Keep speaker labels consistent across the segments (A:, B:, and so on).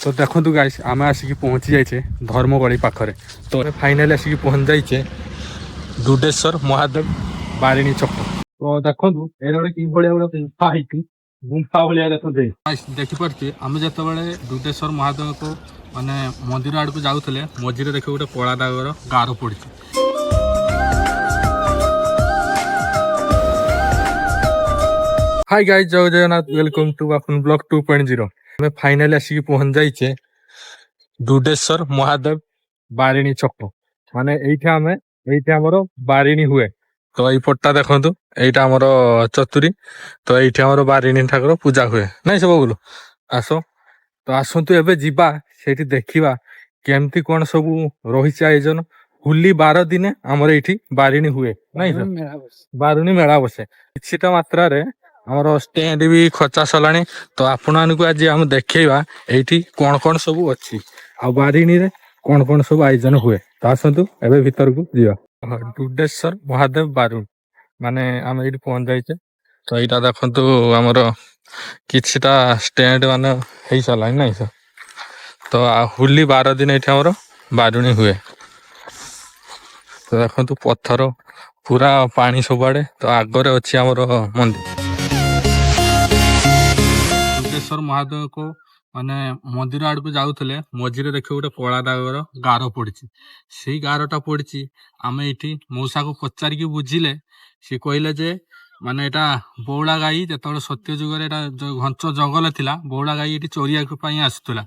A: तो देखो गाइस आम आसिक पहुँची जाइए धर्मगड़ी पाखरे तो फाइनाली आसिक पहुँच जाइए दुडेश्वर महादेव बारिणी छक तो देखो ये गोटे कि गोटे गुंफा है गुंफा भाया देखिपे आम जो दुडेश्वर महादेव को माने मंदिर आड़ को जाऊे मझीरे देख गोटे कला दागर गार पड़ी। हाय गाइस जय जगन्नाथ वेलकम टू अपन ब्लॉग 2.0 हमें फाइनाली आसिक पहुँच जाइए दुडेश्वर महादेव बारिणी छक माने ये आमर बारिणी हुए तो ये पट्टा देखु यहाँ आमर चतुरी तो ये आमर बारिणी ठाकुर पूजा हुए नाई सब बोलो आस तो आसतु एबे जीवा सेठी देखिबा केमती कौन सब रही आयोजन होली 12 दिने आमर ये बारिणी हुए नाई बारिणी मेला बसे किछिटा मात्रा रे आमर स्टैंड भी खचा सलानी तो आपण मानक आज आम देखा ये कौन कौन सब अच्छी आ बारिणी रे कौन कौन सब आयोजन हुए तो आसतु एबे भीतर को जीवा दुडेश्वर महादेव बारुण माने आम ये पहुंच जाइए तो यहाँ देखु आमर किछिटा स्टैंड माने हो सारा ना सर तो होली 12 दिन ये आमर बारुणी हुए तो देखु पत्थर पूरा पानी सबुआड़े तो आगरे अच्छी आमर मंदिर दुडेश्वर महादेव को माने मंदिर आड़ को जाऊे मझीरे देख गोटे कला दागर गार पड़ी से गारटा पड़ी आम ये मौसा को पचारिक बुझिले सी कहले जे माने एटा बौला गाई जो सत्य जुगे जो घंच जंगल थिला बौला गाई ये चोरिया आसूला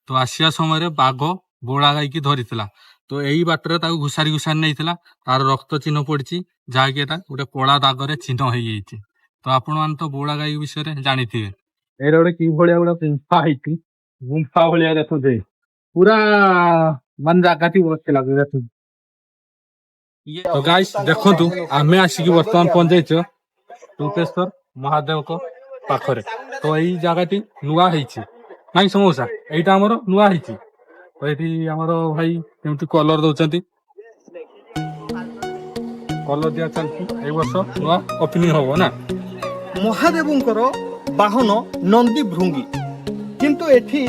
A: तो आसिया समय बाघ बौला गाई की धरी तो यही बाटर घुसारी घुसारी नहीं तार रक्त चिन्ह पड़ी जहाँकि गोटे कला दागर चिन्ह हो जाइए तो आपण मैंने तो बौला गाई विषय जानी थे ये गोटे कि भाया गोटे गुंफा है गुंफा भाया देखु पूरा मन जगह थी देखु तो गाइस देखु आम आसिक बर्तमान पहुंच जाइए दुडेश्वर महादेव को पाखरे तो यही जगह नुआ नाई समोसा यहाँ आमर नुआ तो ये आमर भाई केमती कलर दौरान कलर दिया चलती वर्ष नुआ ओपनिंग हम ना
B: महादेवंकर बाहन नंदी भृंगी किंतु एठी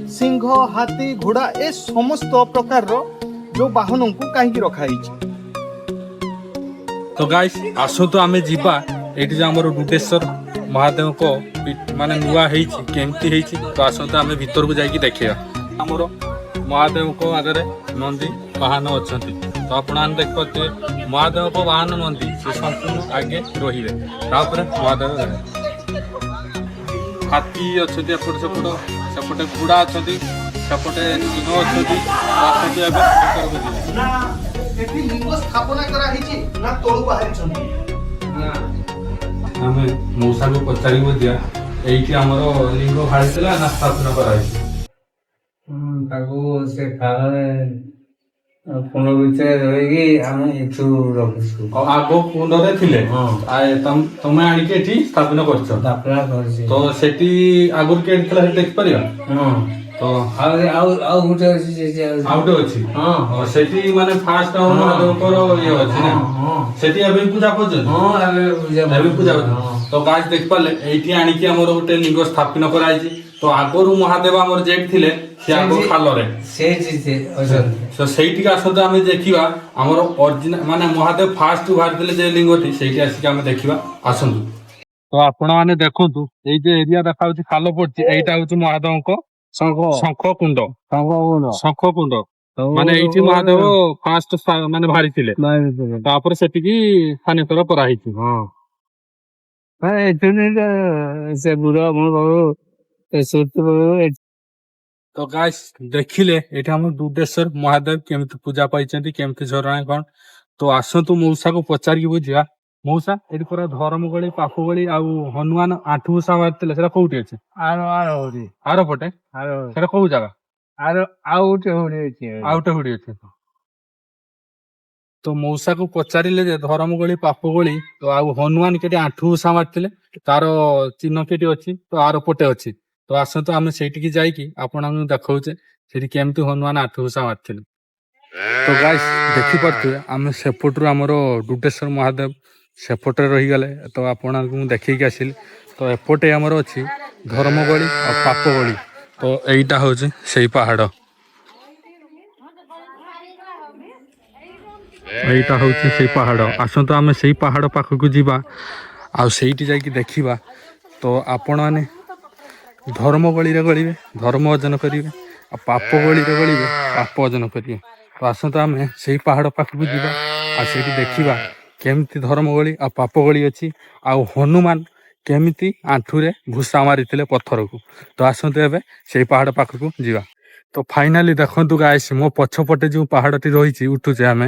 B: सिंह हाथी घोड़ा ए समस्त प्रकार जो बाहन को कहीं रखाई।
A: तो गाइस आसो तो आमे जीवा ये आमर दुडेश्वर महादेव को माने नुआ केमती तो आसो तो आमे भीतर को जाइए देखा आमर महादेव को आगे नंदी वाहन अच्छा तो आप देखते महादेव को वाहन नंदी से संपूर्ण आगे रही महादेव हाथी अच्छा एपट सेपट सेपटे घोड़ा अच्छा सेपटे सिंह अच्छा मौसा को पचारि ये आमर लिंग भाड़ी ना स्थापना कराई
C: से कुंड भितर रही
A: आग कुंड तुम आनिकी स्थापना कर तो सेठी आगुर के देख पार तो
C: गोटे
A: अच्छी हाँ सेठी माने फास्ट ये अच्छी ना सेठी अभी पूजा कर पूजा तो गाछ देख पारे ये आनिकी आमर गोटे लिंग स्थापना कराई तो आगरू महादेव आमर जेट थिले से आगो खालरे तो सेठी आसते आम देखा आमर ओरिजिनल माने महादेव फास्ट बाहरी जे लिंगटी से आसिक आम देखा आसतु तो आपण मैंने देखु ये जो एरिया देखा खाल पड़ी यहाँ हूँ महादेव को शंख कुंड शंख कुंड माने ये महादेव फास्ट माने बाहरी थिले तापर सेटिकी स्थानीय कराई
C: से बुरा
A: तो गाइस देखिले ये हम दुडेश्वर महादेव केमती पूजा पाई केमती झरणा कौन तो आसतु मौसा को पचारिक बुझा मौसा ये पूरा धर्मगड़ी पाखगड़ी आ हनुमान आठु उषा मारते कौटी अच्छे आर पटे कौ जगह आउटे हुडी अच्छे तो मौसा को पचारे धर्मगड़ी पाखगड़ी तो आ हनुमान के आठु उषा मारते तार चिन्ह के अच्छी तो आर पटे अच्छी तो आसतु आम से जाकि आपण देखौचे से केमती हनुमान आठ उषा मारते तो गाइस देखिपे आम सेपटू आमर दुडेश्वर महादेव सेपटे रहीगले तो आपण देखिक आसिली तो एपटे आमर अच्छी धर्मगड़ी और पापगड़ी तो एटा हूँ से पहाड़ एटा हूँ से पहाड़ आसतु आम से पहाड़ पाखक जावा आईटी जा देखा तो आपण मैंने धर्म गली गलिबे धर्म अर्जन करेंगे पाप गली गलिबे पाप अर्जन करेंगे तो आसतु आम से पहाड़ पाखक जावा आईटी देखा केमती धर्म गली आ पाप गली अच्छी आ हनुमान केमिति आंठुरे भूसा मारी पत्थर को तो आसतु एबे से पहाड़ पाखक जावा तो फाइनाली देखु गाइस मो पछपटे जो पहाड़टी रही उठुचे आम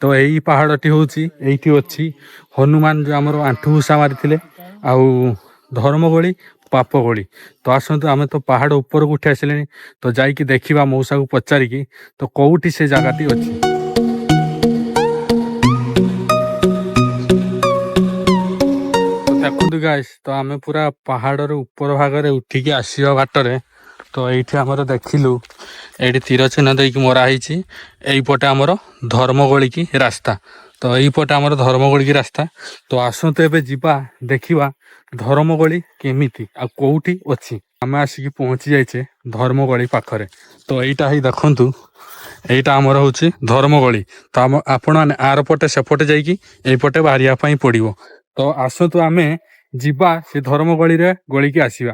A: तो यही पहाड़टी हूँ ये अच्छी हनुमान जो आमर आंठु भूसा मारी आउ धर्म गली पाप गली तो आसतु आम तो पहाड़ ऊपर को उठी आसिले तो जाइकी देखा मौसा को पचारिकी तो कौटी से जगहटी अच्छी देखु गाइस तो आम पूरा पहाड़ ऊपर भाग उठिकी आसवा बाटर तो ये आमर देखिलु ये तीर चिन्ह देकी मराही यहीपटे आमर धर्मगली की रास्ता तो यहीपटे आमर धर्मगली की रास्ता तो आसतु एबे जिबा देखिबा धर्मगली केमिति आ कोउठी अछि आमे आसिकी पहुंची जाइछे धर्मगली पाखरे तो एटा ही देखंतु एटा आमर होछि धर्मगली तो आपण माने आर पटे सेपटे जाइकी एपटे बाहरिया पई पड़िबो तो आसतु आमे जिबा से धर्मगली रे गली की आसीबा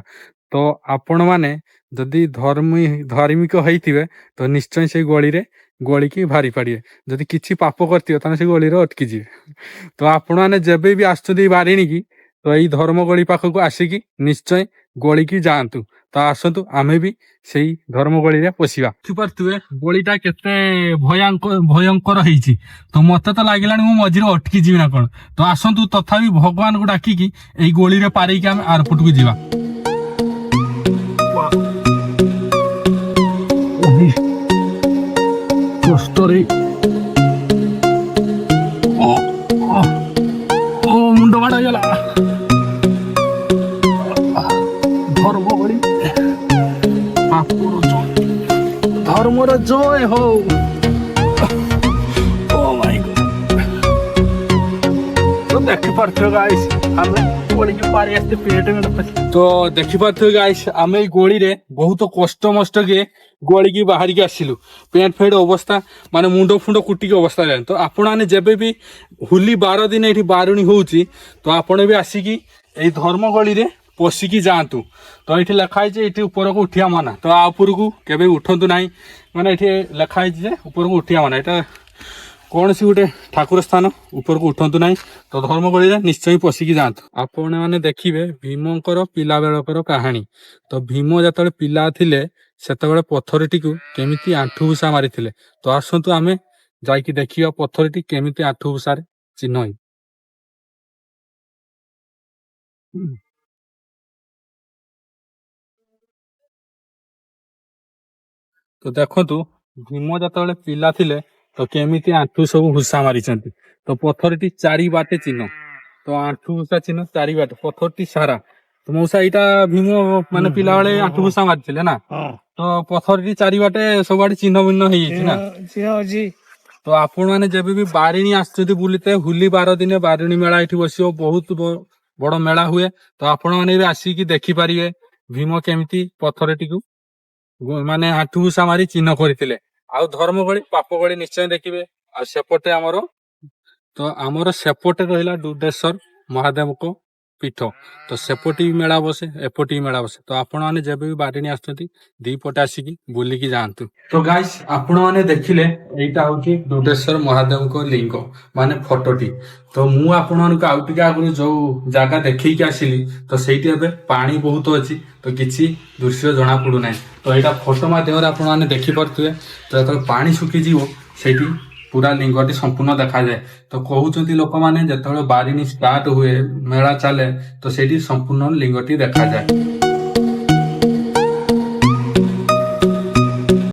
A: तो आपण माने जदि धार्मिक होइथिबे तो निश्चय से गली रे गली की भारी पाड़िए जदि किछि पाप करथिबे ताने से गली रे अटकी जिवे तो आपण माने जेबे भी आछथि बारिणी की तो यही धर्म गली पाखक आसिकी निश्चय गली की जातु तो आसतु आमे भी सेही धर्म गली रे पशिबा देखिपारथुए गलीटा केते भयंकर होईछि तो मते तो लागिलानी मु मझिरे अटकी जिवि ना कोन तो आसतु तथापि भगवान को डाकिकी एही गली रे पारिकी आमे आरपट को जिवा कष्टरे मुंड बाड़ा गला धर्मगली धर्मर जय हो ओ माय गॉड तो देखि पारथो गाइस हमें गोली के पारे आस्ते पेट में तो देखि पारथो गाइस हमें गोली रे बहुत कष्ट मष्ट के गोली की बाहर की आसिलु पेट फेड अवस्था माने मुंड फुंड कुटी की अवस्था रहन तो आपण माने जेबे भी होली 12 दिन एठी बारुणी होउची तो आपण भी आसिकी एई धर्म गली रे पशिकी जातु तो ये लिखाई ये ऊपर को उठिया माना तो आ ऊपर को केबे उठंतु नाही माने ये लिखाई जे ऊपर को उठिया माना एटा कौन सी गोटे ठाकुर स्थान ऊपर को उठंतु नाही तो धर्मगली रे निश्चय पशिकी जातु आपण माने देखिबे भीमंकर पिला बेलकर कहानी तो भीम जतले पिला थिले सेतबेले पत्थरटी को केमिति आंठु भूसा मारिथिले तो आसंतु आमे जाइकी देखिया पत्थरटी केमिति आंठु भूसा रे चिन्ह होई तो देखंतु भीम जतले पिला थिले तो केमिति आंठु सब भूसा मारिचंती तो पत्थरटी चारि बाटे चिन्ह तो आंठु भूसा चिन्ह चारि बाटे पत्थरटी सारा तो मौसा इटा भीम माने पिला बेले आंठु भूसा मारिथिले ना तो पत्थरटी चारि बाटे सब आडे चिन्ह भिन्न हेई छि ना तो आपण माने जेबे भी बारिणी आछथि बुलिते होली 12 दिन बारिणी मेला एठी बसियो बहुत बड़ मेला हुए तो आपण माने भी आसी की देखि पारिबे भीम केमिति पत्थरटी को माने आंठु भूसा मारी चिन्ह करथिले आ धर्मगली पापगली निश्चय देखिबे आ सेपटे हमरो तो हमरो सेपटे रहिला दुडेश्वर महादेव को पीठ तो सेपटी मेला बसे एपटी मेला बसे तो आपण माने जेबे भी बारिणी आछथि दी पटे आसीकी बुलिकी जानतु तो गाइस आपण माने देखिले एटा होची दुडेश्वर महादेव को लिंग माने फोटोटी तो मु आपण मानक आउटिका आगु जो जागा देखि के आसिली तो सेठी एबे पानी बहुत अछि तो किछि दृश्य जणा पडु नै तो एटा फोटो माध्यम रे आपण माने देखि परथुए तो जतले पानी सुखी जीवो सेठी पूरा लिंगटी संपूर्ण देखा जाए तो कहउचंती लोक माने जतले बारिणी स्टार्ट हुए मेला चले तो सेठी संपूर्ण लिंगटी देखा जाए।